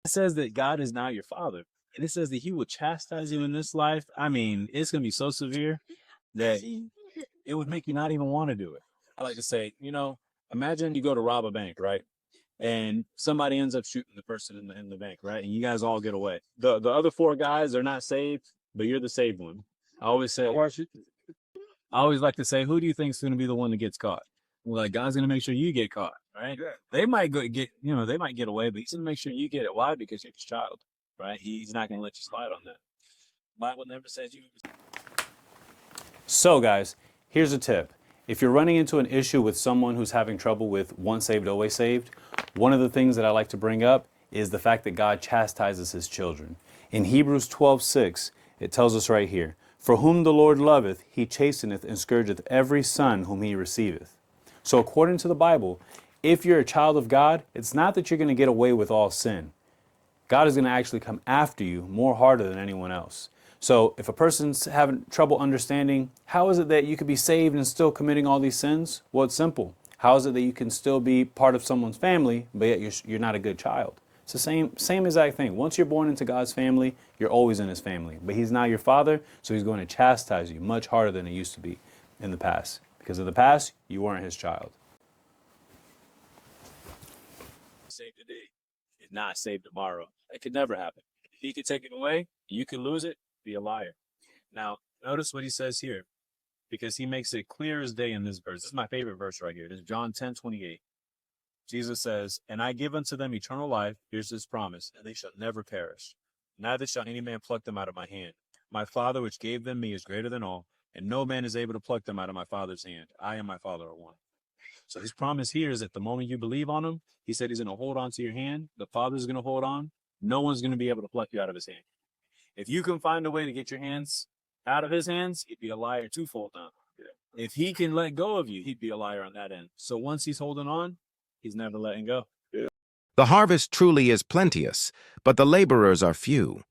It says that God is not your father. And it says that he will chastise you in this life. I mean, it's going to be so severe that it would make you not even want to do it. I like to say, imagine you go to rob a bank, right? And somebody ends up shooting the person in the bank, right? And you guys all get away. The other four guys are not saved, but you're the saved one. I always like to say, who do you think is going to be the one that gets caught? Well, like, God's going to make sure you get caught, right? Yeah. They might they might get away, but he's going to make sure you get it. Why? Because you're his child, right? He's not going to let you slide on that. The Bible never says you. So, guys, here's a tip. If you're running into an issue with someone who's having trouble with once saved, always saved, one of the things that I like to bring up is the fact that God chastises his children. In Hebrews 12:6, it tells us right here, "For whom the Lord loveth, he chasteneth and scourgeth every son whom he receiveth." So according to the Bible, if you're a child of God, it's not that you're going to get away with all sin. God is going to actually come after you more harder than anyone else. So if a person's having trouble understanding, how is it that you could be saved and still committing all these sins? Well, it's simple. How is it that you can still be part of someone's family, but yet you're not a good child? It's the same exact thing. Once you're born into God's family, you're always in his family. But he's not your father, so he's going to chastise you much harder than it used to be in the past. Because in the past, you weren't his child. Saved today, if not saved tomorrow. It could never happen. If he could take it away, you could lose it, be a liar. Now, notice what he says here, because he makes it clear as day in this verse. This is my favorite verse right here. This is John 10:28. Jesus says, "And I give unto them eternal life," here's his promise, "and they shall never perish. Neither shall any man pluck them out of my hand. My Father which gave them me is greater than all, and no man is able to pluck them out of my Father's hand. I and my Father are one." So his promise here is that the moment you believe on him, he said he's going to hold on to your hand. The Father's going to hold on. No one's going to be able to pluck you out of his hand. If you can find a way to get your hands out of his hands, he'd be a liar twofold now. Yeah. If he can let go of you, he'd be a liar on that end. So once he's holding on, he's never letting go. The harvest truly is plenteous, but the laborers are few.